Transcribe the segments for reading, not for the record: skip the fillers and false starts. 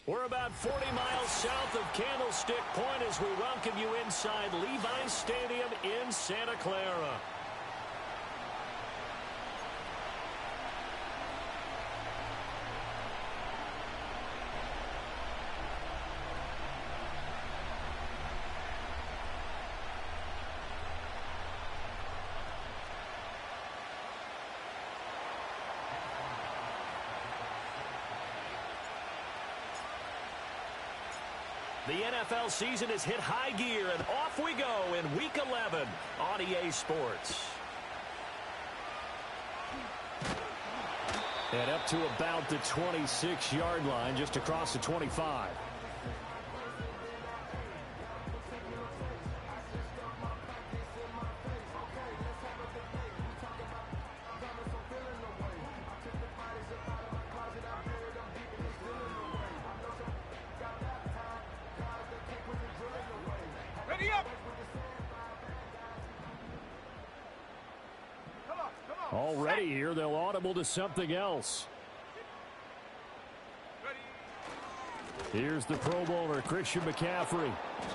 We're about 40 miles south of Candlestick Point as we welcome you inside Levi's Stadium in Santa Clara. The NFL season has hit high gear, and off we go in Week 11 on EA Sports. And up to about the 26-yard line, just across the 25. Already here, they'll audible to something else. Here's the Pro Bowler, Christian McCaffrey.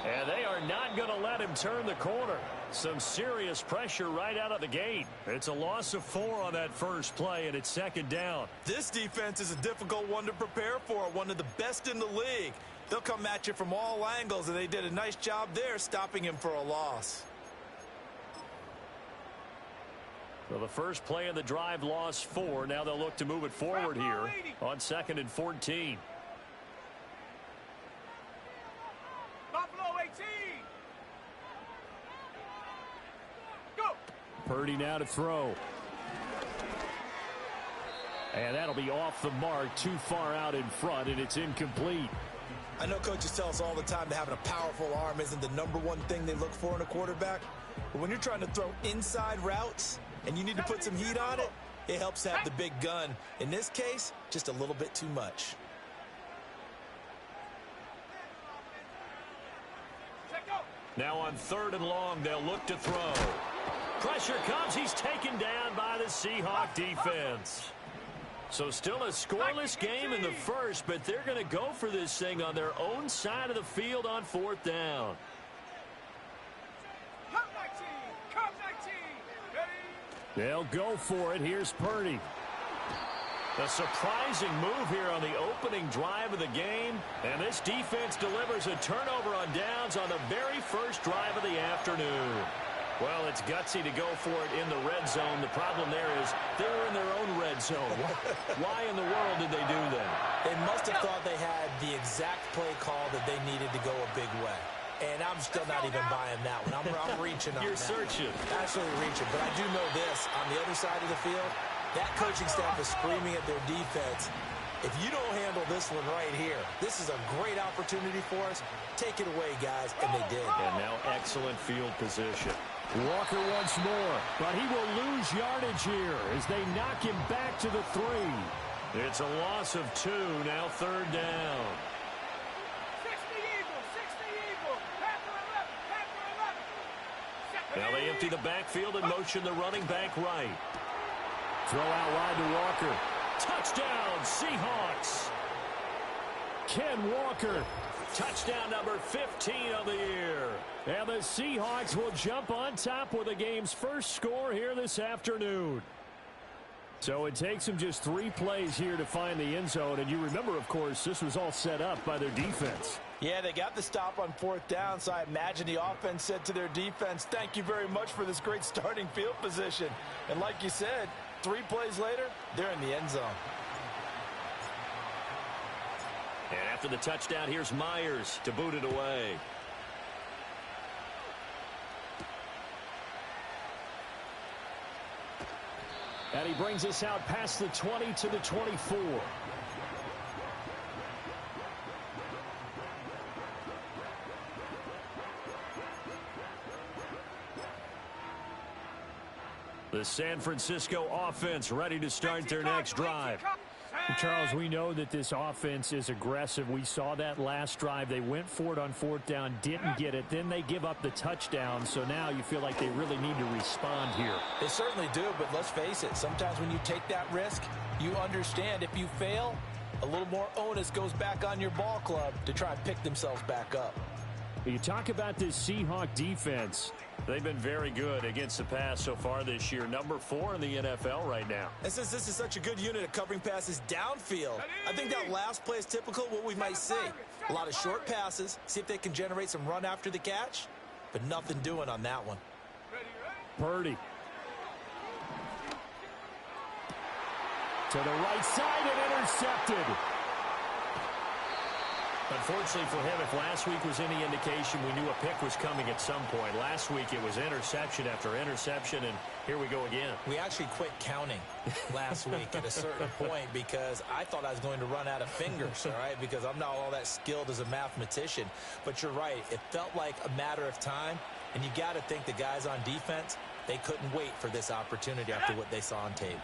And they are not going to let him turn the corner. Some serious pressure right out of the gate. It's a loss of 4 on that first play, and it's second down. This defense is a difficult one to prepare for, one of the best in the league. They'll come at you from all angles, and they did a nice job there stopping him for a loss. Well, the first play of the drive lost 4. Now they'll look to move it forward here on 2nd and 14. Buffalo 18. Go. Purdy now to throw. And that'll be off the mark, too far out in front, and it's incomplete. I know coaches tell us all the time that having a powerful arm isn't the #1 thing they look for in a quarterback. But when you're trying to throw inside routes and you need to put some heat on it, it helps to have the big gun. In this case, just a little bit too much. Now on 3rd and long, they'll look to throw. Pressure comes. He's taken down by the Seahawk defense. So still a scoreless game in the first, but they're going to go for this thing on their own side of the field on 4th down. They'll go for it. Here's Purdy. A surprising move here on the opening drive of the game. And this defense delivers a turnover on downs on the very first drive of the afternoon. Well, it's gutsy to go for it in the red zone. The problem there is they were in their own red zone. Why in the world did they do that? They must have thought they had the exact play call that they needed to go a big way. And I'm still not even buying that one. I'm reaching on You're that. searching. Absolutely reaching. But I do know this. On the other side of the field, that coaching staff is screaming at their defense. If you don't handle this one right here, this is a great opportunity for us. Take it away, guys. And they did. And now excellent field position. Walker once more, but he will lose yardage here as they knock him back to the 3. It's a loss of 2, now 3rd down. Now they empty the backfield and motion the running back right. Throw out wide to Walker. Touchdown, Seahawks. Ken Walker. Touchdown number 15 of the year. And the Seahawks will jump on top with the game's first score here this afternoon. So it takes them just 3 plays here to find the end zone. And you remember, of course, this was all set up by their defense. Yeah, they got the stop on 4th down, so I imagine the offense said to their defense, thank you very much for this great starting field position. And like you said, 3 plays later, they're in the end zone. And after the touchdown, here's Myers to boot it away. And he brings us out past the 20 to the 24. The San Francisco offense ready to start their next drive. Charles, we know that this offense is aggressive. We saw that last drive. They went for it on 4th down, didn't get it. Then they give up the touchdown. So now you feel like they really need to respond here. They certainly do, but let's face it. Sometimes when you take that risk, you understand if you fail, A little more onus goes back on your ball club to try and pick themselves back up. You talk about this Seahawk defense. They've been very good against the pass so far this year. Number 4 in the NFL right now. And since this is such a good unit at covering passes downfield, I think that last play is typical of what we might see. A lot of short passes, see if they can generate some run after the catch, but nothing doing on that one. Purdy. To the right side and intercepted. Unfortunately for him, if last week was any indication, we knew a pick was coming at some point. Last week it was interception after interception, and here we go again. We actually quit counting last week at a certain point because I thought I was going to run out of fingers, all right, because I'm not all that skilled as a mathematician. But you're right. It felt like a matter of time, and you got to think the guys on defense, they couldn't wait for this opportunity after what they saw on tape.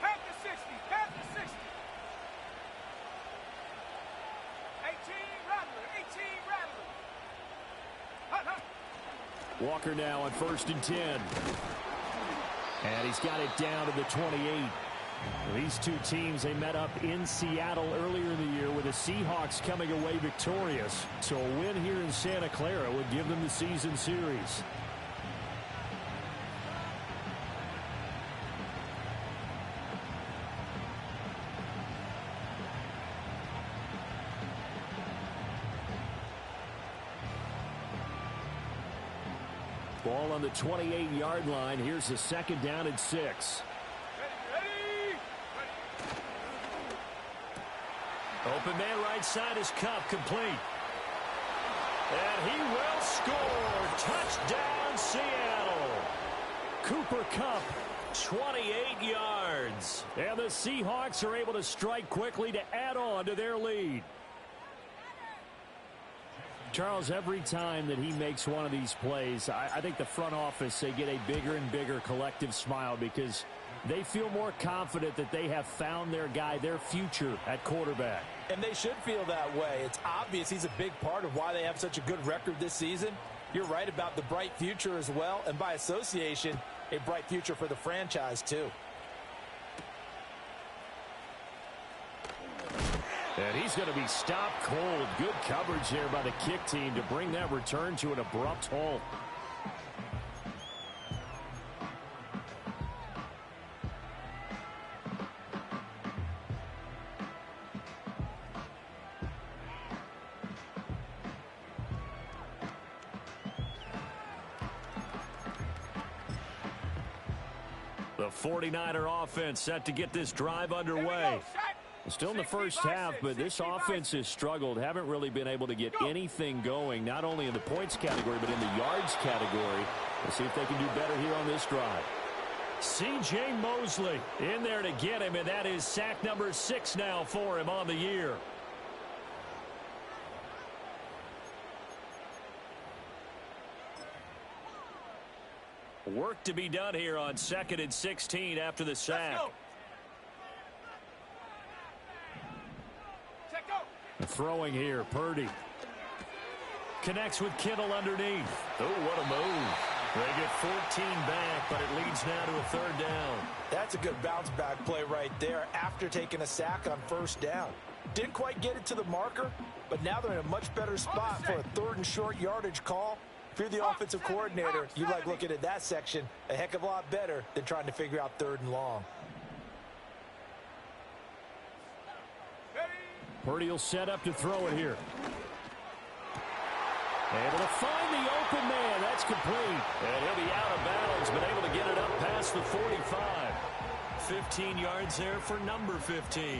Half to 60, half to 60. 18 Rattler, 18 Rattler. Walker now on 1st and 10. And he's got it down to the 28. These two teams, they met up in Seattle earlier in the year with the Seahawks coming away victorious. So a win here in Santa Clara would give them the season series. Ball on the 28-yard line. Here's the 2nd down and 6. Open man right side is Kupp, complete. And he will score. Touchdown, Seattle. Cooper Kupp. 28 yards. And the Seahawks are able to strike quickly to add on to their lead. Charles, every time that he makes one of these plays, I think the front office, they get a bigger and bigger collective smile because they feel more confident that they have found their guy, their future at quarterback. And they should feel that way. It's obvious he's a big part of why they have such a good record this season. You're right about the bright future as well, and by association, a bright future for the franchise too. And he's going to be stopped cold. Good coverage there by the kick team to bring that return to an abrupt halt. The 49er offense set to get this drive underway. Still in the first half, but this offense has struggled. Haven't really been able to get anything going, not only in the points category, but in the yards category. We'll see if they can do better here on this drive. C.J. Mosley in there to get him, and that is sack number 6 now for him on the year. Work to be done here on 2nd and 16 after the sack. Throwing here, Purdy. Connects with Kittle underneath. Oh, what a move. They get 14 back, but it leads now to a 3rd down. That's a good bounce back play right there after taking a sack on 1st down. Didn't quite get it to the marker, but now they're in a much better spot for a 3rd and short yardage call. If you're the offensive coordinator, you like looking at that section a heck of a lot better than trying to figure out 3rd and long. Purdy will set up to throw it here. Able to find the open man. That's complete. And he'll be out of bounds, but able to get it up past the 45. 15 yards there for number 15. You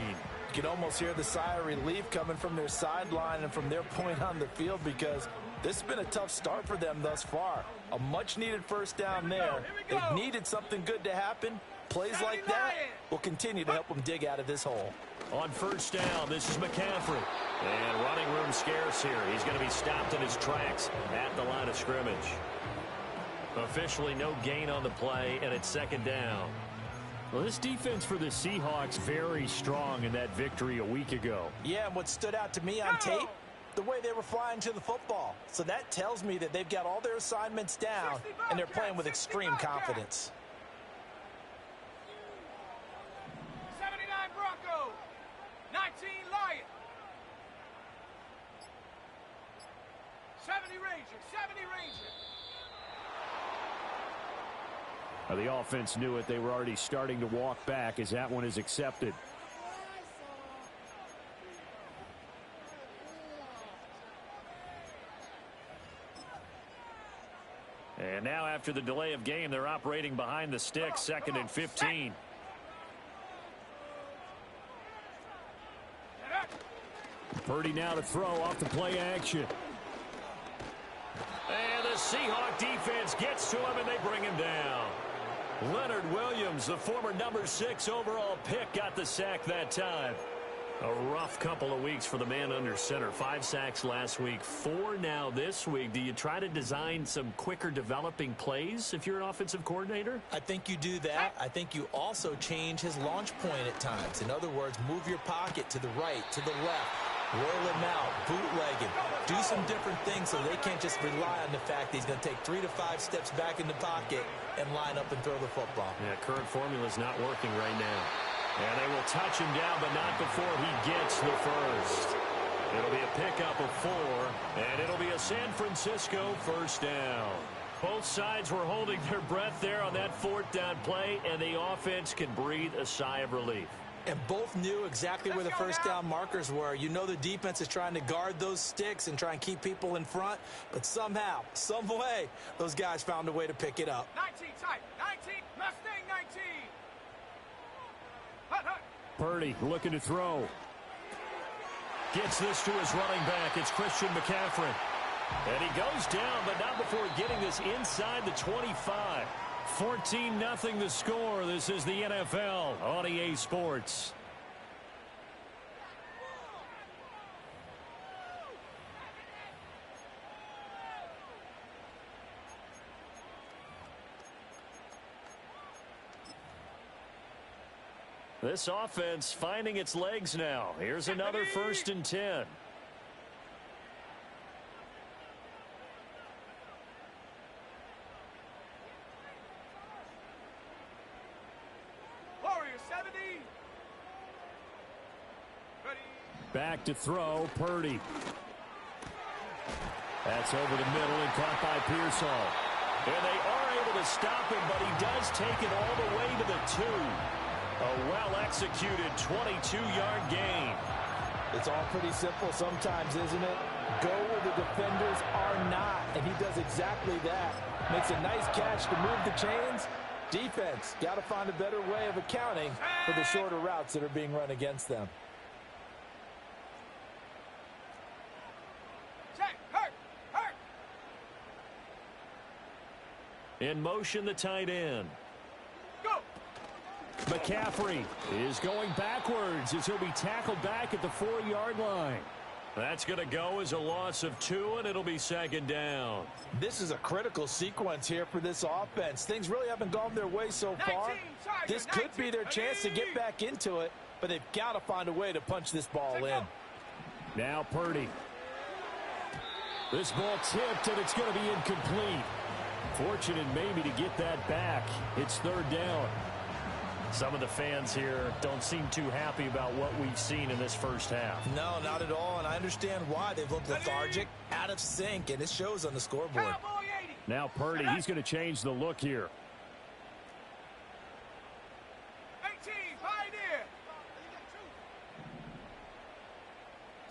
can almost hear the sigh of relief coming from their sideline and from their point on the field because this has been a tough start for them thus far. A much-needed 1st down there. They've needed something good to happen. Plays like that will continue to help them dig out of this hole. On 1st down, this is McCaffrey. And running room scarce here. He's going to be stopped in his tracks at the line of scrimmage. Officially no gain on the play, and it's 2nd down. Well, this defense for the Seahawks very strong in that victory a week ago. Yeah, and what stood out to me on tape, the way they were flying to the football. So that tells me that they've got all their assignments down, and they're playing with extreme confidence. 79 70 Ranger, 70 Ranger. The offense knew it. They were already starting to walk back as that one is accepted. And now after the delay of game, they're operating behind the sticks, 2nd and 15. Purdy now to throw off the play action. And the Seahawk defense gets to him, and they bring him down. Leonard Williams, the former number 6 overall pick, got the sack that time. A rough couple of weeks for the man under center. 5 sacks last week, 4 now this week. Do you try to design some quicker developing plays if you're an offensive coordinator? I think you do that. I think you also change his launch point at times. In other words, move your pocket to the right, to the left, roll him out, bootleg him, do some different things so they can't just rely on the fact that he's going to take 3 to 5 steps back in the pocket and line up and throw the football. Yeah, current formula is not working right now. And they will touch him down, but not before he gets the first. It'll be a pickup of 4, and it'll be a San Francisco first down. Both sides were holding their breath there on that 4th down play, and the offense can breathe a sigh of relief. And both knew exactly where the first down markers were. You know the defense is trying to guard those sticks and try and keep people in front, but somehow, some way, those guys found a way to pick it up. 19 type, 19, Mustang 19. Hut, hut. Purdy looking to throw. Gets this to his running back. It's Christian McCaffrey. And he goes down, but not before getting this inside the 25. 14-0 the score. This is the NFL on EA Sports. This offense finding its legs now. Here's another 1st and 10. Warriors 70. Ready. Back to throw, Purdy. That's over the middle and caught by Pearsall. And they are able to stop him, but he does take it all the way to the 2. A well-executed 22-yard gain. It's all pretty simple sometimes, isn't it? Go where the defenders are not, and he does exactly that. Makes a nice catch to move the chains. Defense got to find a better way of accounting for the shorter routes that are being run against them. Check, hurt, hurt. In motion, the tight end. Go. McCaffrey is going backwards as he'll be tackled back at the 4-yard line. That's going to go as a loss of 2, and it'll be 2nd down. This is a critical sequence here for this offense. Things really haven't gone their way so far. This could be their chance to get back into it, but they've got to find a way to punch this ball in. Now Purdy. This ball tipped, and it's going to be incomplete. Fortunate maybe to get that back. It's 3rd down. Some of the fans here don't seem too happy about what we've seen in this first half. No, not at all, and I understand why. They've looked lethargic, out of sync, and it shows on the scoreboard. Cowboy 80. Now Purdy, he's going to change the look here. 18, Pioneer.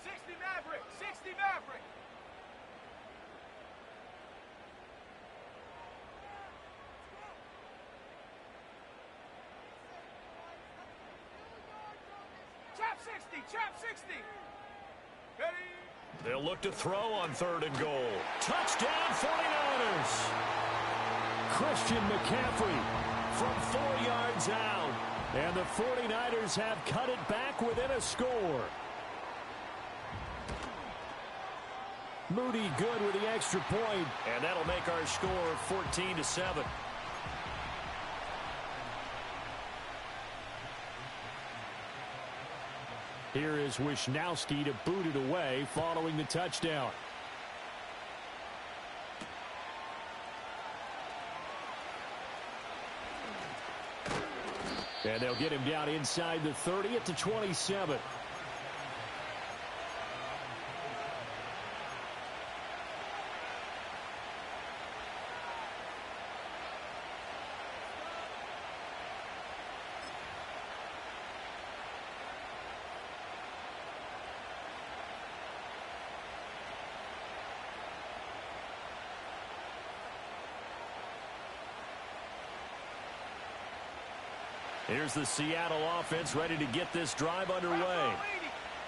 60 Maverick, 60 Maverick. Trap 60. Ready. They'll look to throw on 3rd and goal. Touchdown 49ers. Christian McCaffrey from 4 yards out. And the 49ers have cut it back within a score. Moody good with the extra point. And that'll make our score 14-7. Here is Wisnowski to boot it away following the touchdown. And they'll get him down inside the 30 at the 27. Here's the Seattle offense ready to get this drive underway.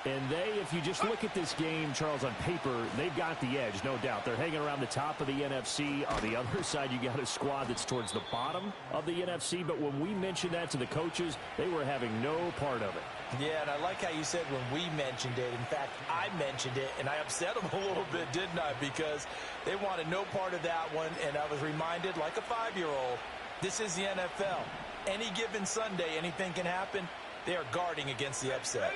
And if you just look at this game, Charles, on paper, they've got the edge, no doubt. They're hanging around the top of the NFC. On the other side, you got a squad that's towards the bottom of the NFC. But when we mentioned that to the coaches, they were having no part of it. Yeah, and I like how you said when we mentioned it. In fact, I mentioned it, and I upset them a little bit, didn't I? Because they wanted no part of that one, and I was reminded, like a 5-year-old, this is the NFL. Any given Sunday, anything can happen. They are guarding against the upset.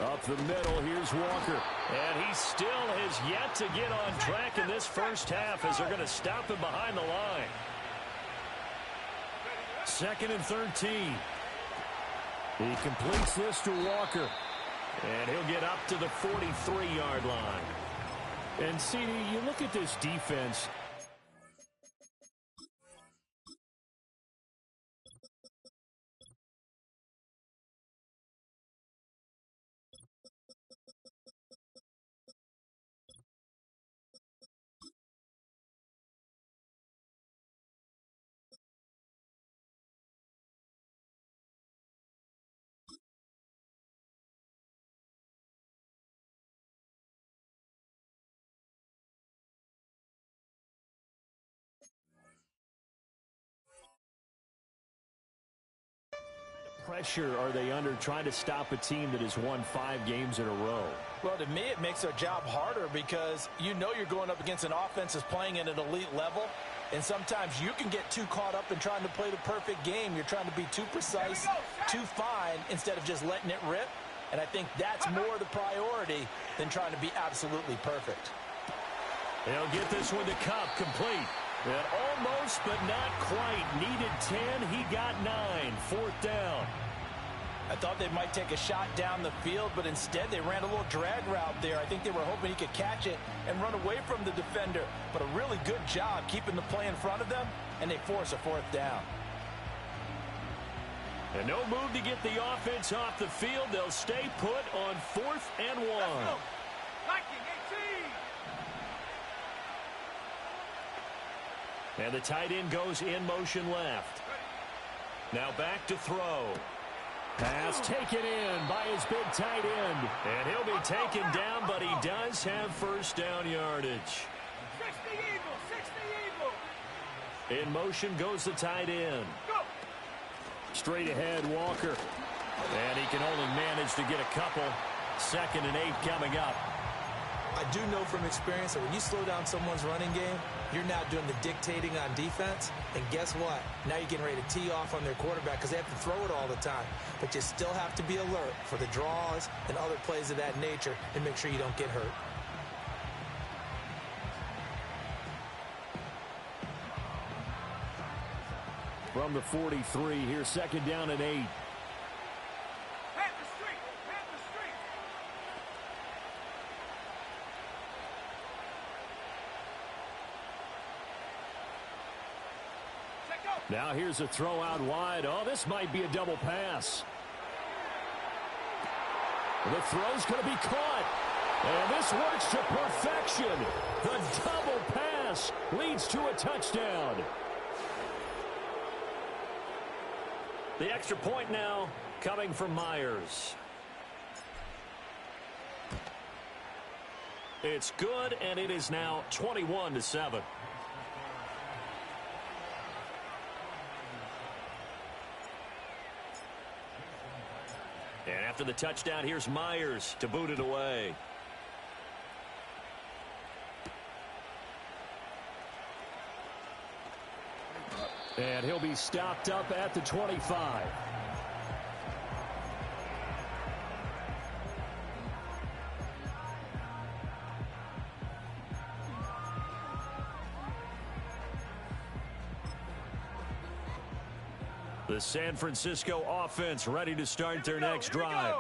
Up the middle, here's Walker. And he still has yet to get on track in this first half as they're going to stop him behind the line. 2nd and 13. He completes this to Walker. And he'll get up to the 43-yard line. And, CD, you look at this defense. Pressure are they under trying to stop a team that has won 5 games in a row? Well, to me, it makes their job harder because you know you're going up against an offense that's playing at an elite level, and sometimes you can get too caught up in trying to play the perfect game. You're trying to be too precise, too fine, instead of just letting it rip, and I think that's more the priority than trying to be absolutely perfect. They'll get this one to Kupp, complete. And almost, but not quite. Needed 10. He got 9. 4th down. I thought they might take a shot down the field, but instead they ran a little drag route there. I think they were hoping he could catch it and run away from the defender. But a really good job keeping the play in front of them, and they force a 4th down. And no move to get the offense off the field. They'll stay put on 4th and 1. And the tight end goes in motion left. Now back to throw. Pass taken in by his big tight end. And he'll be taken down, but he does have first down yardage. 60 Eagles, 60 Eagles. In motion goes the tight end. Straight ahead, Walker. And he can only manage to get a couple. 2nd and 8 coming up. I do know from experience that when you slow down someone's running game, you're now doing the dictating on defense. And guess what? Now you're getting ready to tee off on their quarterback because they have to throw it all the time. But you still have to be alert for the draws and other plays of that nature and make sure you don't get hurt. From the 43, here's 2nd down and 8. Now here's a throw out wide. Oh, this might be a double pass. The throw's going to be caught. And this works to perfection. The double pass leads to a touchdown. The extra point now coming from Myers. It's good, and it is now 21-7. And after the touchdown, here's Myers to boot it away. And he'll be stopped up at the 25. The San Francisco offense ready to start their next drive.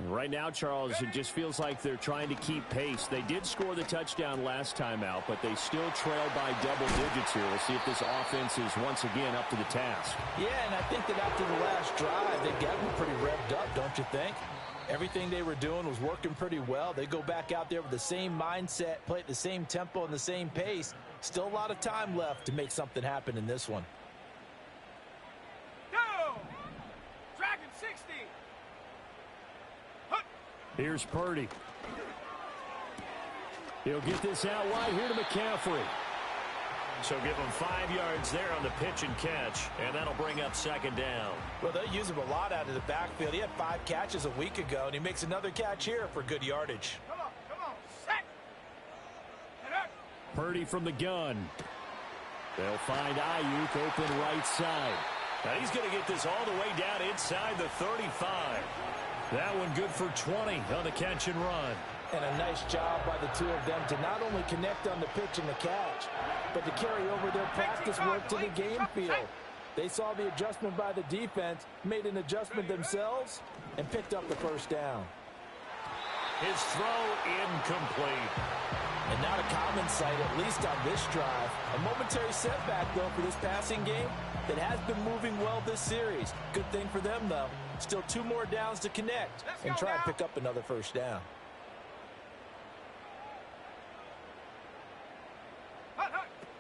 Right now, Charles, it just feels like they're trying to keep pace. They did score the touchdown last time out, but they still trail by double digits here. We'll see if this offense is once again up to the task. Yeah, and I think that after the last drive, they got them pretty revved up, don't you think? Everything they were doing was working pretty well. They go back out there with the same mindset, play at the same tempo and the same pace. Still a lot of time left to make something happen in this one. Go! Dragon 60. Here's Purdy. He'll get this out wide here to McCaffrey. So give him 5 yards there on the pitch and catch, and that'll bring up second down. Well, they use him a lot out of the backfield. He had 5 catches a week ago, and he makes another catch here for good yardage. Come on, set. And up. Purdy from the gun. They'll find Ayuk open right side. Now he's going to get this all the way down inside the 35. That one good for 20 on the catch and run. And a nice job by the two of them to not only connect on the pitch and the catch, but to carry over their practice work to the game field. They saw the adjustment by the defense, made an adjustment themselves, and picked up the first down. His throw incomplete. And not a common sight, at least on this drive. A momentary setback, though, for this passing game that has been moving well this series. Good thing for them, though. Still 2 more downs to connect and try and pick up another first down.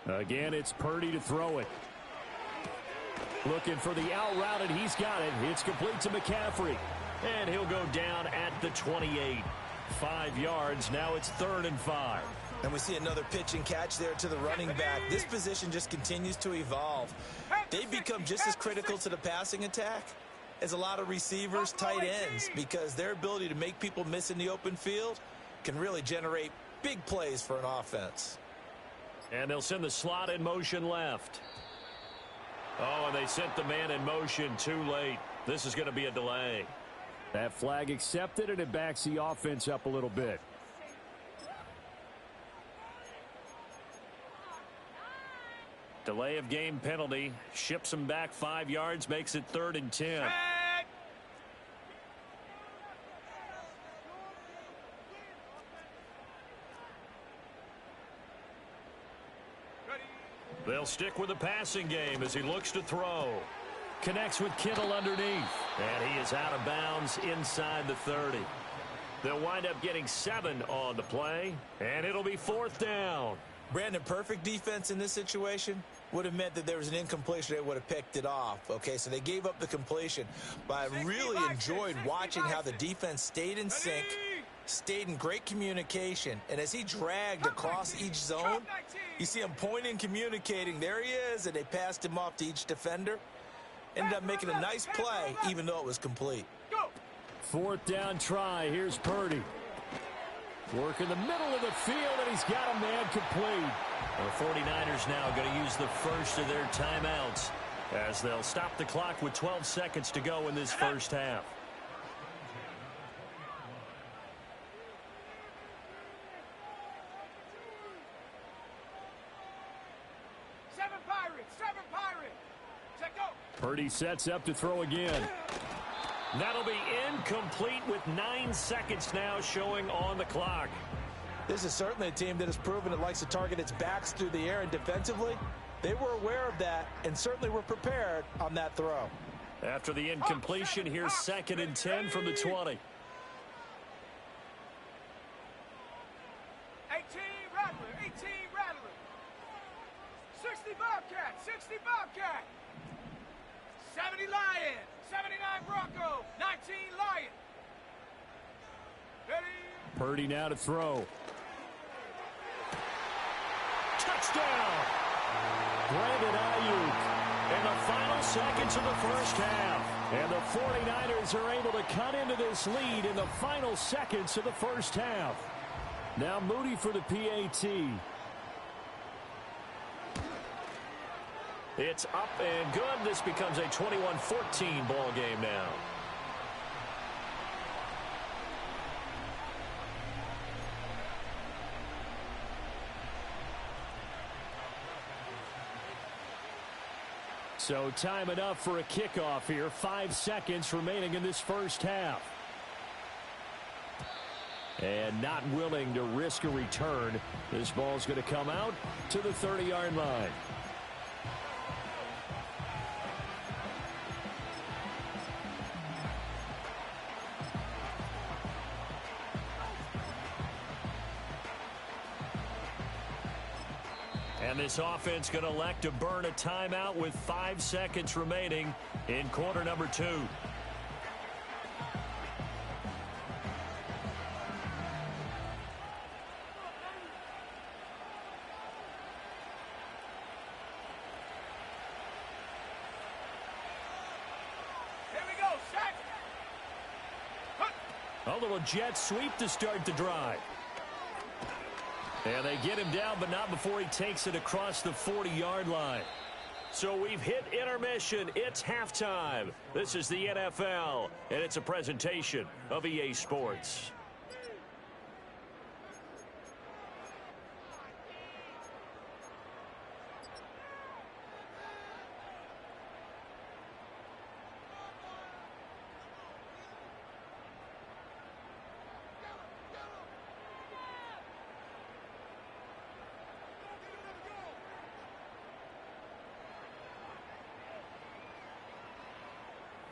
Again, it's Purdy to throw it. Looking for the out route, and he's got it. It's complete to McCaffrey. And he'll go down at the 28. 5 yards. Now it's 3rd and 5. And we see another pitch and catch there to the running back. This position just continues to evolve. They become just as critical to the passing attack as a lot of receivers, tight ends, because their ability to make people miss in the open field can really generate big plays for an offense. And they'll send the slot in motion left. Oh, and they sent the man in motion too late. This is going to be a delay. That flag accepted, and it backs the offense up a little bit. Delay of game penalty. Ships him back 5 yards, makes it 3rd and 10. They'll stick with the passing game as he looks to throw. Connects with Kittle underneath. And he is out of bounds inside the 30. They'll wind up getting 7 on the play, and it'll be 4th down. Brandon, perfect defense in this situation would have meant that there was an incompletion. They would have picked it off. Okay, so they gave up the completion. But I really enjoyed watching how the defense stayed in sync, stayed in great communication. And as he dragged across each zone, you see him pointing, communicating. There he is, and they passed him off to each defender. Ended up making a nice play, even though it was complete. 4th down try. Here's Purdy. Work in the middle of the field, and he's got a man complete. The 49ers now going to use the first of their timeouts as they'll stop the clock with 12 seconds to go in this first half. Seven Pirates. Set go. Purdy sets up to throw again. That'll be incomplete with 9 seconds now showing on the clock. This is certainly a team that has proven it likes to target its backs through the air, and defensively, they were aware of that and certainly were prepared on that throw. After the incompletion, here's 2nd and 10 from the 20. 18 Rattler. 60 Bobcat. 70 Lion. 79 Bronco. 19 Lion. Ready. Purdy now to throw. Touchdown! Brandon Ayuk. In the final seconds of the first half. And the 49ers are able to cut into this lead in the final seconds of the first half. Now Moody for the PAT. It's up and good. This becomes a 21-14 ball game now. So time enough for a kickoff here. 5 seconds remaining in this first half. And not willing to risk a return. This ball's going to come out to the 30-yard line. And this offense going to elect to burn a timeout with 5 seconds remaining in quarter number 2. A little jet sweep to start the drive. And they get him down, but not before he takes it across the 40-yard line. So we've hit intermission. It's halftime. This is the NFL, and it's a presentation of EA Sports.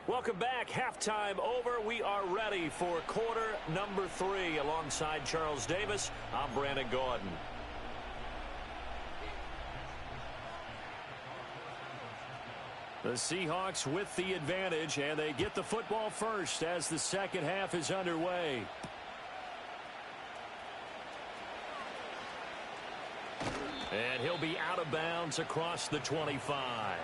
Welcome back. Halftime over. We are ready for quarter number 3. Alongside Charles Davis, I'm Brandon Gaudin. The Seahawks with the advantage, and they get the football first as the second half is underway. And he'll be out of bounds across the 25.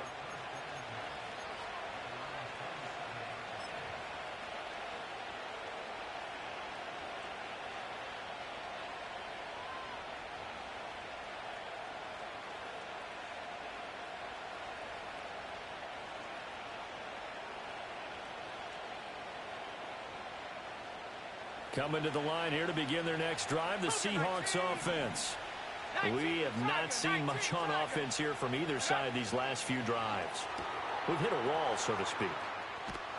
Coming to the line here to begin their next drive, the Seahawks offense. We have not seen much on offense here from either side these last few drives. We've hit a wall, so to speak.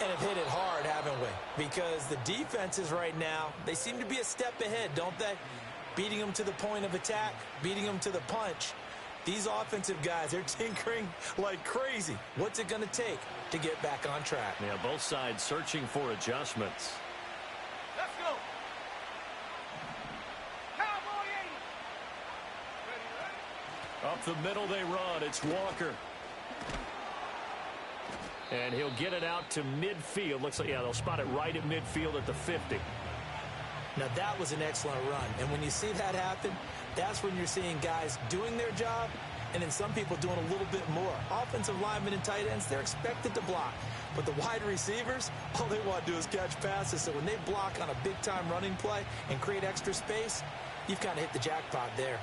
And have hit it hard, haven't we? Because the defenses right now, they seem to be a step ahead, don't they? Beating them to the point of attack, beating them to the punch. These offensive guys, they're tinkering like crazy. What's it going to take to get back on track? Yeah, both sides searching for adjustments. Up the middle they run. It's Walker. And he'll get it out to midfield. Looks like, yeah, they'll spot it right at midfield at the 50. Now, that was an excellent run. And when you see that happen, that's when you're seeing guys doing their job and then some people doing a little bit more. Offensive linemen and tight ends, they're expected to block. But the wide receivers, all they want to do is catch passes. So when they block on a big-time running play and create extra space, you've kind of hit the jackpot there.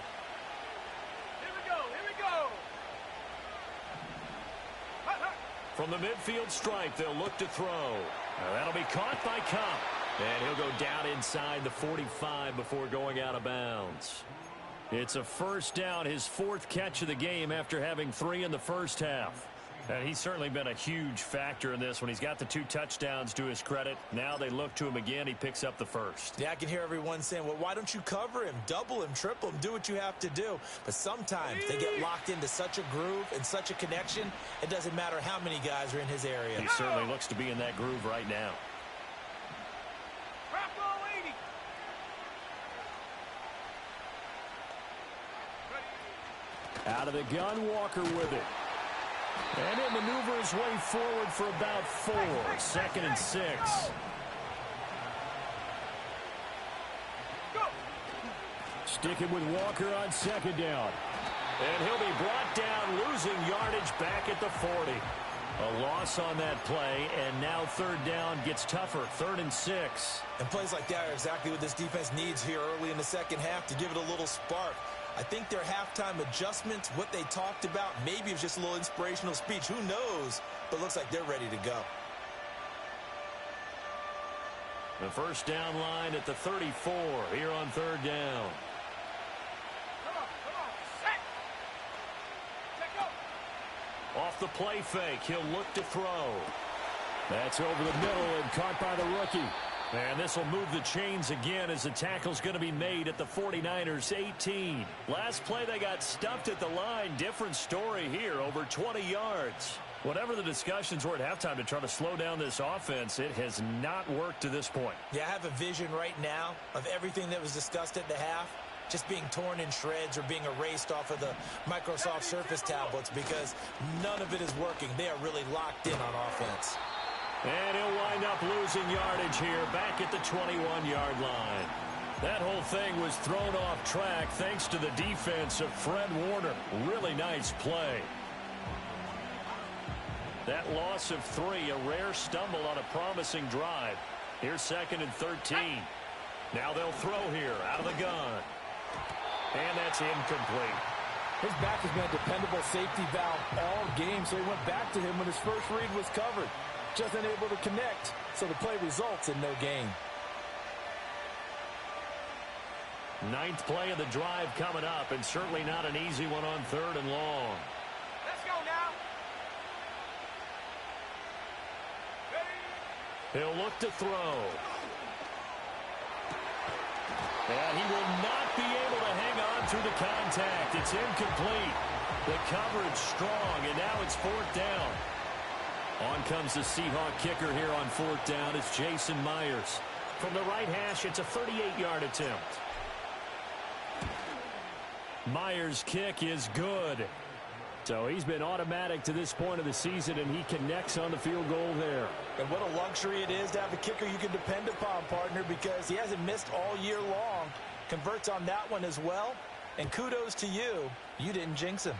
From the midfield stripe, they'll look to throw. Now, that'll be caught by Kupp. And he'll go down inside the 45 before going out of bounds. It's a first down, his 4th catch of the game after having 3 in the first half. And he's certainly been a huge factor in this when he's got the 2 touchdowns to his credit. Now they look to him again. He picks up the first. Yeah, I can hear everyone saying, well, why don't you cover him, double him, triple him, do what you have to do. But sometimes they get locked into such a groove and such a connection, it doesn't matter how many guys are in his area. He certainly looks to be in that groove right now. Out of the gun, Walker with it. And he'll maneuver his way forward for about 4. 2nd and 6. Sticking with Walker on 2nd down. And he'll be brought down, losing yardage back at the 40. A loss on that play, and now 3rd down gets tougher. 3rd and 6. And plays like that are exactly what this defense needs here early in the second half to give it a little spark. I think their halftime adjustments, what they talked about, maybe it's just a little inspirational speech. Who knows? But looks like they're ready to go. The first down line at the 34 here on 3rd down. Off the play fake, he'll look to throw. That's over the middle and caught by the rookie. And this will move the chains again as the tackle's going to be made at the 49ers 18. Last play they got stuffed at the line. Different story here, over 20 yards. Whatever the discussions were at halftime to try to slow down this offense, it has not worked to this point. Yeah, I have a vision right now of everything that was discussed at the half. just being torn in shreds or being erased off of the Microsoft Surface tablets because none of it is working. They are really locked in on offense. And he'll wind up losing yardage here back at the 21-yard line. That whole thing was thrown off track thanks to the defense of Fred Warner. Really nice play. That loss of 3, a rare stumble on a promising drive. Here's 2nd and 13. Now they'll throw here out of the gun. And that's incomplete. His back has been a dependable safety valve all game, so he went back to him when his first read was covered. Just unable to connect, so the play results in no gain. 9th play of the drive coming up, and certainly not an easy one on 3rd and long. Let's go now. He'll look to throw. And he will not be able to hang on through the contact. It's incomplete. The coverage strong, and now it's 4th down. On comes the Seahawk kicker here on 4th down. It's Jason Myers. From the right hash, it's a 38-yard attempt. Myers' kick is good. So he's been automatic to this point of the season, and he connects on the field goal there. And what a luxury it is to have a kicker you can depend upon, partner, because he hasn't missed all year long. Converts on that one as well. And kudos to you. You didn't jinx him.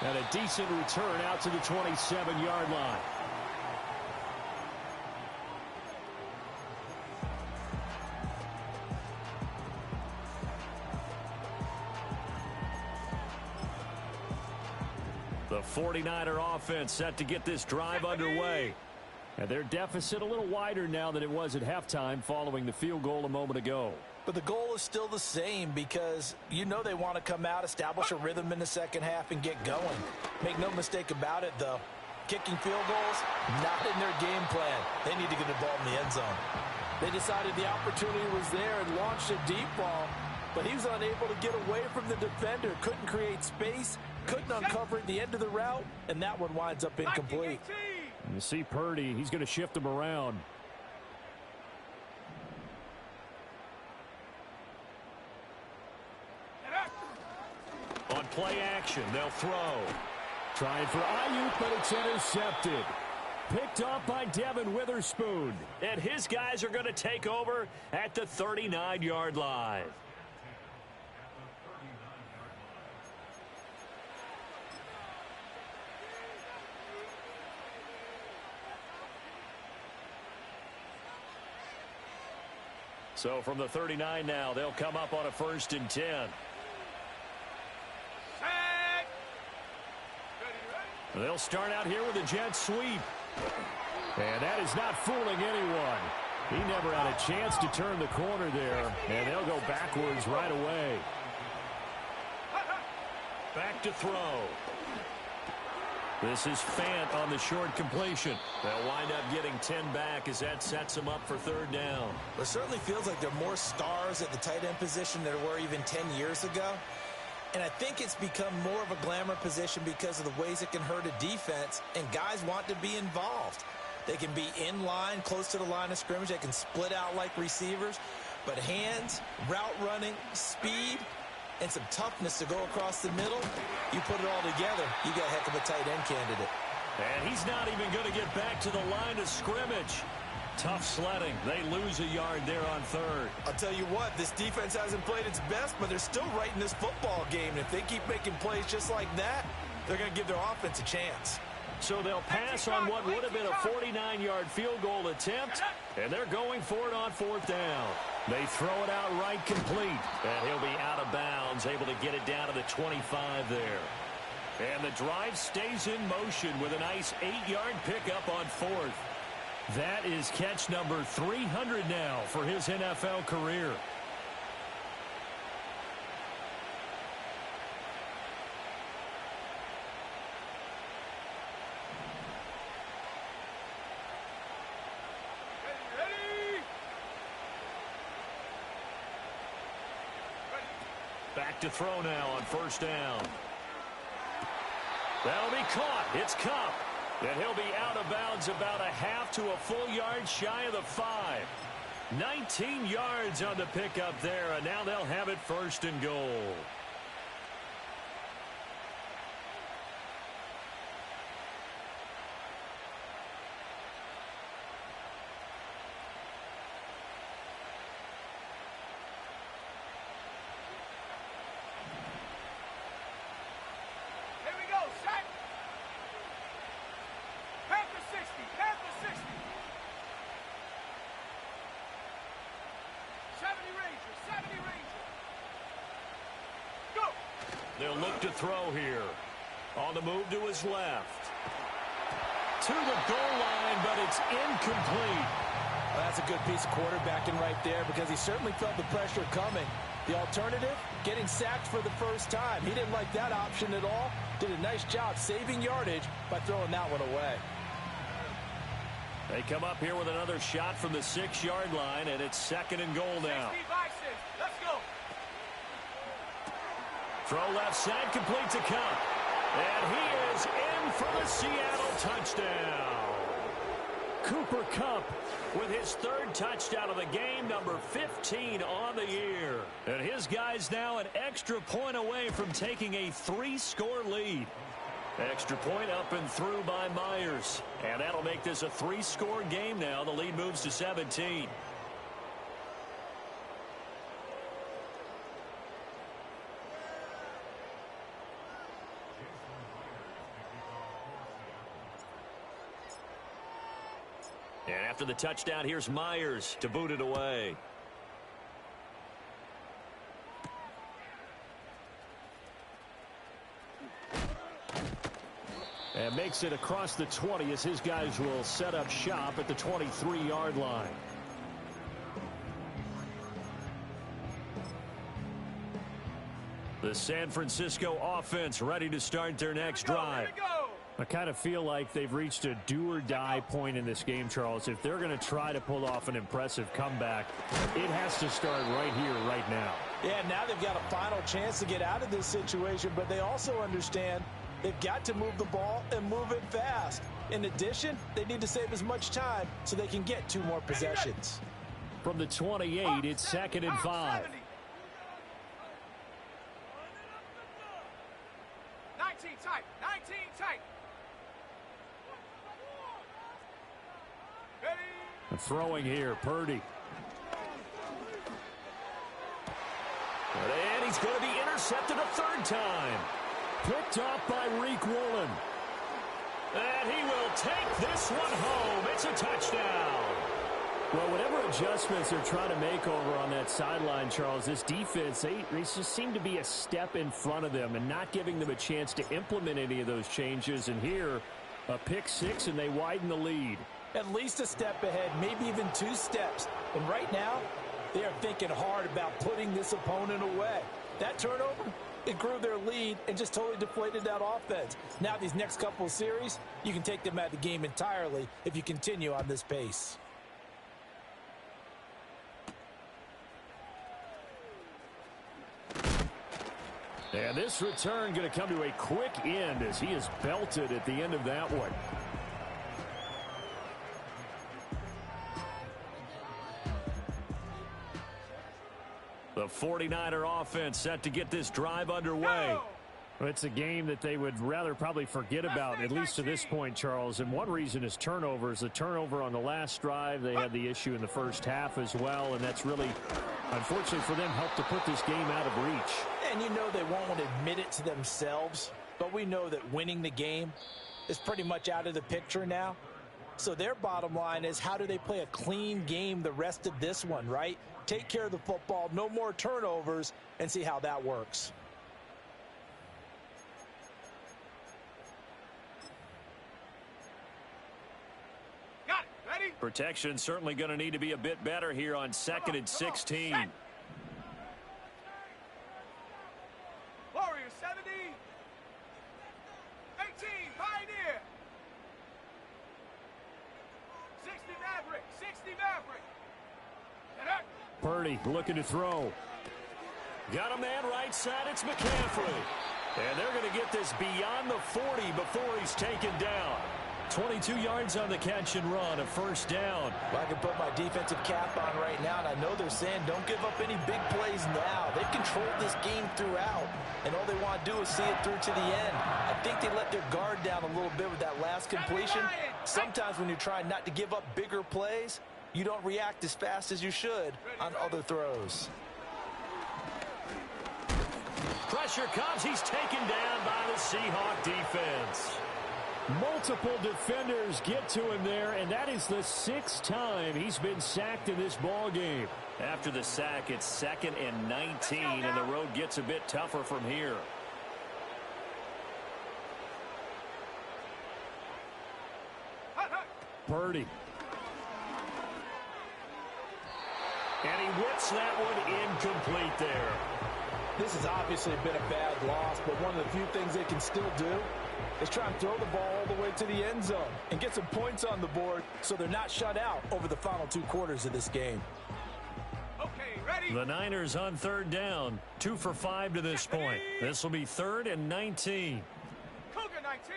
And a decent return out to the 27-yard line. The 49er offense set to get this drive underway. And their deficit a little wider now than it was at halftime following the field goal a moment ago. But the goal is still the same because you know they want to come out, establish a rhythm in the second half, and get going. Make no mistake about it, though. Kicking field goals, not in their game plan. They need to get the ball in the end zone. They decided the opportunity was there and launched a deep ball, but he was unable to get away from the defender. Couldn't create space, couldn't uncover at the end of the route, and that one winds up incomplete. And you see Purdy, he's going to shift them around. On play action, they'll throw. Trying for Ayuk, but it's intercepted. Picked off by Devin Witherspoon. And his guys are going to take over at the 39-yard line. So from the 39 now, they'll come up on a 1st and 10. They'll start out here with a jet sweep. And that is not fooling anyone. He never had a chance to turn the corner there. And they'll go backwards right away. Back to throw. This is Fant on the short completion. They'll wind up getting 10 back as that sets them up for 3rd down. It certainly feels like there are more stars at the tight end position than there were even 10 years ago. And I think it's become more of a glamour position because of the ways it can hurt a defense, and guys want to be involved. They can be in line, close to the line of scrimmage. They can split out like receivers. But hands, route running, speed, and some toughness to go across the middle, you put it all together, you got a heck of a tight end candidate. And he's not even going to get back to the line of scrimmage. Tough sledding. They lose a yard there on 3rd. I'll tell you what, this defense hasn't played its best, but they're still right in this football game. And if they keep making plays just like that, they're going to give their offense a chance. So they'll pass on what would have been a 49-yard field goal attempt, and they're going for it on 4th down. They throw it out right complete, and he'll be out of bounds, able to get it down to the 25 there. And the drive stays in motion with a nice 8-yard pickup on 4th. That is catch number 300 now for his NFL career. Back to throw now on 1st down. That'll be caught. It's Kupp. And he'll be out of bounds about a half to a full yard shy of the 5. 19 yards on the pickup there, and now they'll have it 1st and goal. Here we go, set. Panther 60, Panther 60. 70 Ranger, 70 Ranger. Go. They'll look to throw here. On the move to his left. To the goal line, but it's incomplete. Well, that's a good piece of quarterbacking right there because he certainly felt the pressure coming. The alternative, getting sacked for the first time. He didn't like that option at all. Did a nice job saving yardage by throwing that one away. They come up here with another shot from the 6-yard line, and it's 2nd and goal now. 60 by 6. Let's go. Throw left side, complete to Kupp. And he is in for the Seattle touchdown. Cooper Kupp with his 3rd touchdown of the game, number 15 on the year. And his guys now an extra point away from taking a 3-score lead. Extra point up and through by Myers. And that'll make this a 3-score game now. The lead moves to 17. And after the touchdown, here's Myers to boot it away. And makes it across the 20 as his guys will set up shop at the 23-yard line. The San Francisco offense ready to start their next drive. Here we go. I kind of feel like they've reached a do-or-die point in this game, Charles. If they're going to try to pull off an impressive comeback, it has to start right here, right now. Yeah, now they've got a final chance to get out of this situation, but they also understand they've got to move the ball and move it fast. In addition, they need to save as much time so they can get 2 more possessions. From the 28, it's 2nd and 5. 19 tight, 19 tight. Ready? Throwing here, Purdy. And he's going to be intercepted a 3rd time. Picked off by Reek Woolen. And he will take this one home. It's a touchdown. Well, whatever adjustments they're trying to make over on that sideline, Charles, this defense, they just seem to be a step in front of them and not giving them a chance to implement any of those changes. And here, a pick 6, and they widen the lead. At least a step ahead, maybe even 2 steps. And right now, they are thinking hard about putting this opponent away. That turnover, it grew their lead and just totally deflated that offense. Now these next couple of series, you can take them out of the game entirely if you continue on this pace. And this return going to come to a quick end as he is belted at the end of that one. The 49er offense set to get this drive underway. It's a game that they would rather probably forget about, at least to this point, Charles. And one reason is turnovers. The turnover on the last drive, they had the issue in the first half as well. And that's really, unfortunately for them, helped to put this game out of reach. And you know they won't admit it to themselves, but we know that winning the game is pretty much out of the picture now. So their bottom line is, how do they play a clean game the rest of this one, right? Take care of the football, no more turnovers, and see how that works. Got it. Ready? Protection certainly going to need to be a bit better here on 2nd and 16. Warrior 70. 18, Pioneer. 60 Maverick, 60 Maverick. Get up. Purdy looking to throw. Got a man right side, it's McCaffrey. And they're going to get this beyond the 40 before he's taken down. 22 yards on the catch and run, a first down. Well, I can put my defensive cap on right now, and I know they're saying don't give up any big plays now. They've controlled this game throughout, and all they want to do is see it through to the end. I think they let their guard down a little bit with that last completion. Sometimes when you're trying not to give up bigger plays, you don't react as fast as you should on other throws. Pressure comes. He's taken down by the Seahawk defense. Multiple defenders get to him there, and that is the 6th time he's been sacked in this ball game. After the sack, it's 2nd and 19, and the road gets a bit tougher from here. Purdy. And he whips that one incomplete there. This has obviously been a bad loss, but one of the few things they can still do is try and throw the ball all the way to the end zone and get some points on the board so they're not shut out over the final 2 quarters of this game. Okay, ready? The Niners on 3rd down, 2 for 5 to this point. This will be 3rd and 19. Cougar 19.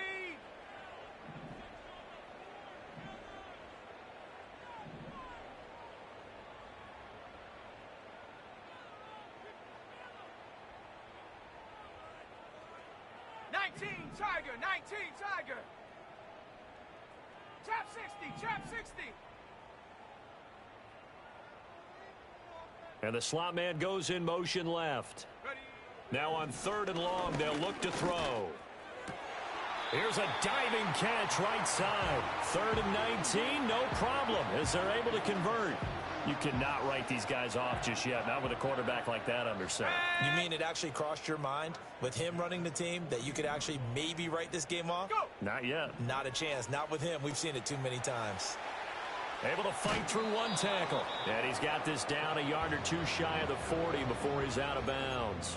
Tiger, 19, Tiger. Trap 60, trap 60. And the slot man goes in motion left. Ready? Now on 3rd and long, they'll look to throw. Here's a diving catch right side. 3rd and 19, no problem, as they're able to convert. You cannot write these guys off just yet, not with a quarterback like that under center. You mean it actually crossed your mind with him running the team that you could actually maybe write this game off? Go. Not yet. Not a chance. Not with him. We've seen it too many times. Able to fight through one tackle. And he's got this down a yard or 2 shy of the 40 before he's out of bounds.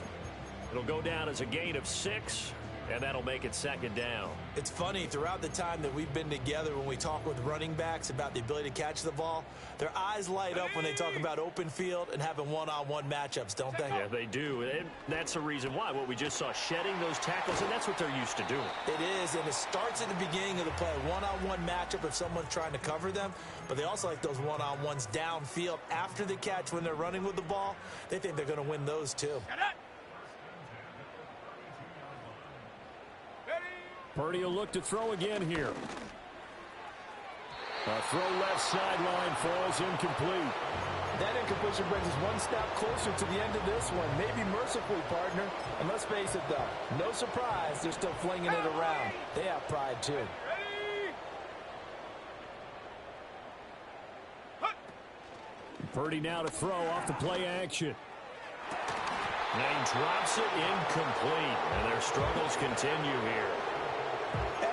It'll go down as a gain of 6. And that'll make it 2nd down. It's funny, throughout the time that we've been together, when we talk with running backs about the ability to catch the ball, their eyes light up when they talk about open field and having one-on-one matchups, don't they? Yeah, they do. And that's the reason why. What we just saw, shedding those tackles, and that's what they're used to doing. It is, and it starts at the beginning of the play. One-on-one matchup if someone's trying to cover them, but they also like those one-on-ones downfield after the catch when they're running with the ball. They think they're going to win those too. Purdy will look to throw again here. A throw left sideline falls incomplete. That incompletion brings us one step closer to the end of this one. Maybe mercifully, partner. And let's face it, though, no surprise they're still flinging it around. They have pride, too. Purdy now to throw off the play action. And he drops it incomplete. And their struggles continue here.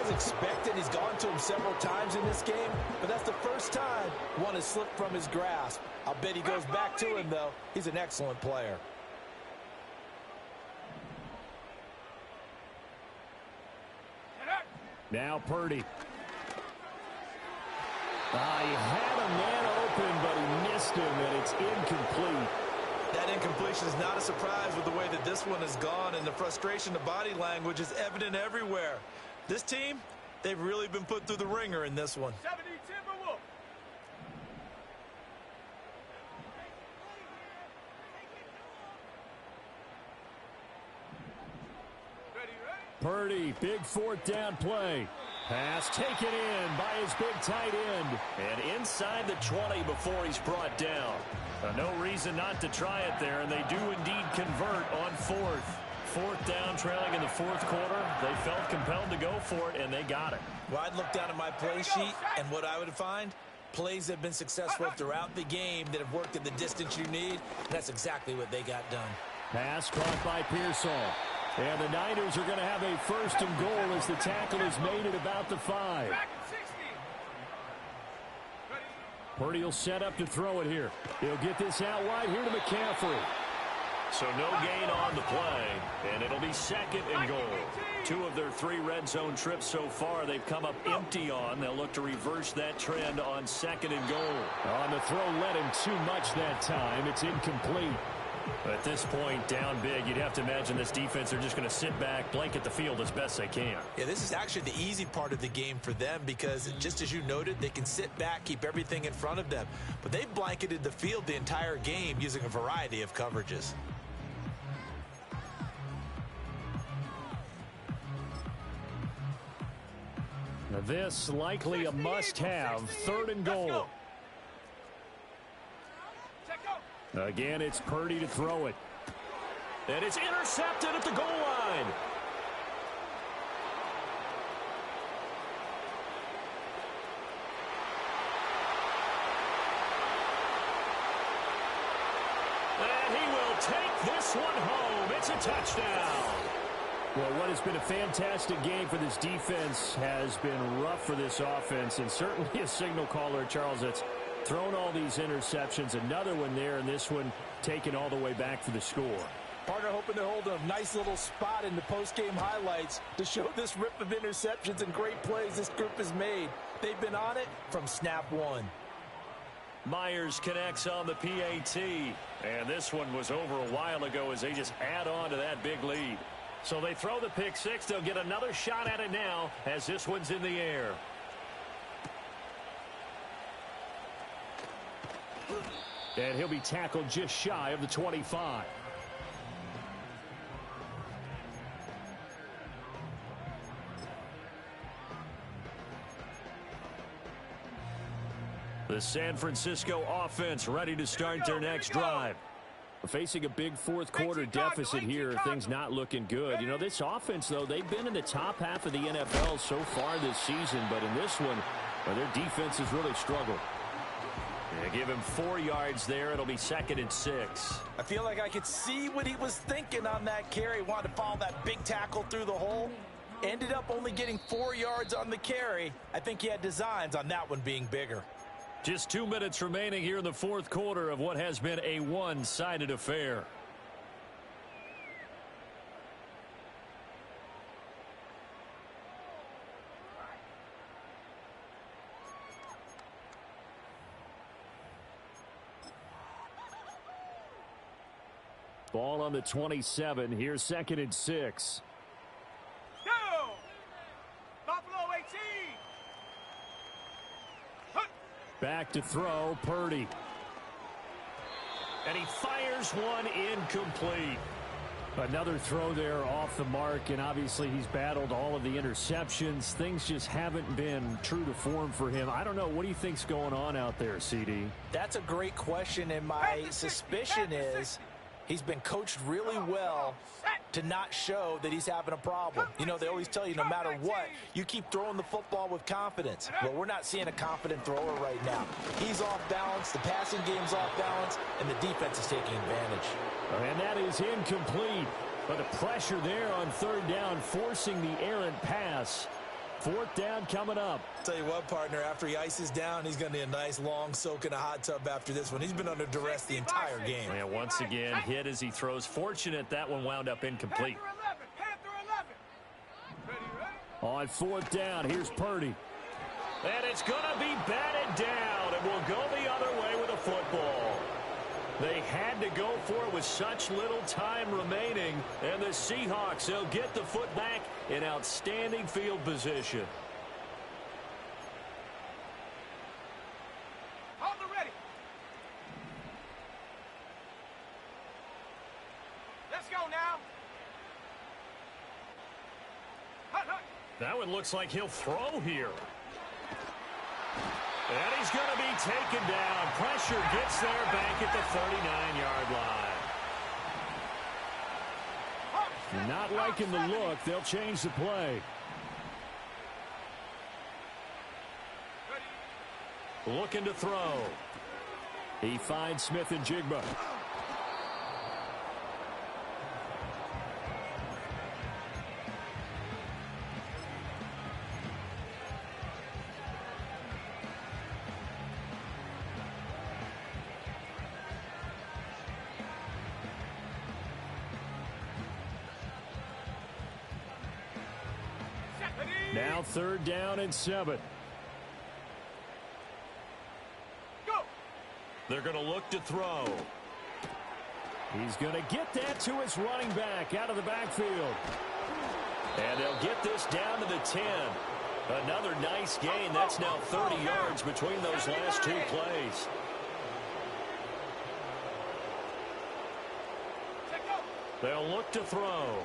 As expected, he's gone to him several times in this game, but that's the first time one has slipped from his grasp. I'll bet he goes back to him, though. He's an excellent player. Now Purdy. He had a man open, but he missed him, and it's incomplete. That incompletion is not a surprise with the way that this one has gone, and the frustration, the body language is evident everywhere. This team, they've really been put through the ringer in this one. 70 Timberwolf. Purdy, big 4th down play. Pass taken in by his big tight end. And inside the 20 before he's brought down. No reason not to try it there, and they do indeed convert on 4th. 4th down, trailing in the 4th quarter. They felt compelled to go for it, and they got it. Well, I'd look down at my play sheet, and what I would find, plays have been successful throughout the game that have worked in the distance you need, and that's exactly what they got done. Pass caught by Pearsall. And the Niners are going to have a 1st and goal as the tackle is made at about the 5. Back at 60. Purdy will set up to throw it here. He'll get this out wide here to McCaffrey. So no gain on the play, and it'll be 2nd and goal. 2 of their 3 red zone trips so far they've come up empty on. They'll look to reverse that trend on 2nd and goal. On the throw, led him too much that time. It's incomplete. At this point, down big, you'd have to imagine this defense are just going to sit back, blanket the field as best they can. Yeah, this is actually the easy part of the game for them because, just as you noted, they can sit back, keep everything in front of them. But they've blanketed the field the entire game using a variety of coverages. Now this likely a must-have, 3rd and goal. Again, it's Purdy to throw it. And it's intercepted at the goal line. And he will take this one home. It's a touchdown. Well, what has been a fantastic game for this defense has been rough for this offense, and certainly a signal caller, Charles, that's thrown all these interceptions. Another one there, and this one taken all the way back for the score. Partner hoping to hold a nice little spot in the post-game highlights to show this rip of interceptions and great plays this group has made. They've been on it from snap one. Myers connects on the PAT. And this one was over a while ago as they just add on to that big lead. So they throw the pick six. They'll get another shot at it now as this one's in the air. And he'll be tackled just shy of the 25. The San Francisco offense ready to start their next drive. Facing a big fourth quarter deficit here, things not looking good. You know, this offense, though, they've been in the top half of the NFL so far this season, but in this one, well, their defense has really struggled. They give him 4 yards there. It'll be 2nd and 6. I feel like I could see what he was thinking on that carry. Wanted to follow that big tackle through the hole. Ended up only getting 4 yards on the carry. I think he had designs on that one being bigger. Just 2 minutes remaining here in the fourth quarter of what has been a one-sided affair. Ball on the 27. Here's 2nd and 6. Go! Buffalo 18! Back to throw, Purdy. And he fires one incomplete. Another throw there off the mark, and obviously he's battled all of the interceptions. Things just haven't been true to form for him. I don't know. What do you think's going on out there, CD? That's a great question, and my suspicion is he's been coached really well to not show that he's having a problem. You know, they always tell you no matter what, you keep throwing the football with confidence. Well, we're not seeing a confident thrower right now. He's off balance, the passing game's off balance, and the defense is taking advantage. And that is incomplete. But the pressure there on 3rd down, forcing the errant pass. 4th down coming up. Tell you what, partner, after he ices down, he's going to need a nice long soak in a hot tub after this one. He's been under duress the entire game. And once again, hit as he throws. Fortunate that one wound up incomplete. On 4th down, here's Purdy. And it's going to be batted down. It will go the other way with a football. They had to go for it with such little time remaining. And the Seahawks, they'll get the foot back in outstanding field position. Hold the ready. Let's go now. Hut, hut. That one looks like he'll throw here. And he's going to be taken down. Pressure gets there back at the 39-yard line. Not liking the look. They'll change the play. Looking to throw. He finds Smith and Jigba. Now 3rd down and 7. Go! They're going to look to throw. He's going to get that to his running back out of the backfield. And they'll get this down to the 10. Another nice gain. That's now 30 yards between those last two plays. They'll look to throw.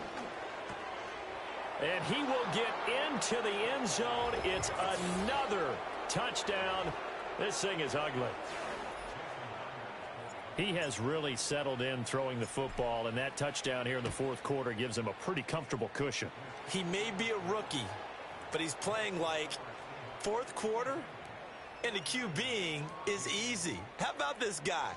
And he will get into the end zone. It's another touchdown. This thing is ugly. He has really settled in throwing the football, and that touchdown here in the fourth quarter gives him a pretty comfortable cushion. He may be a rookie, but he's playing like fourth quarter, and the QBing is easy. How about this guy?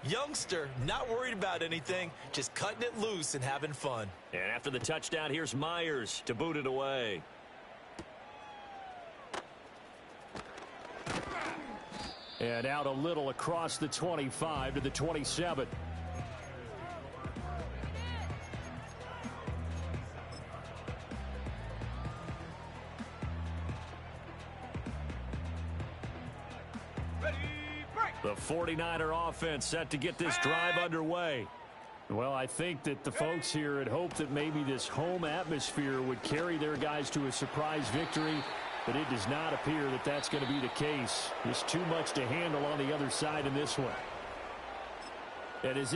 Youngster, not worried about anything, just cutting it loose and having fun. And after the touchdown, here's Myers to boot it away. And out a little across the 25 to the 27. The 49er offense set to get this drive underway. Well, I think that the folks here had hoped that maybe this home atmosphere would carry their guys to a surprise victory, but it does not appear that that's going to be the case. There's too much to handle on the other side in this one. That is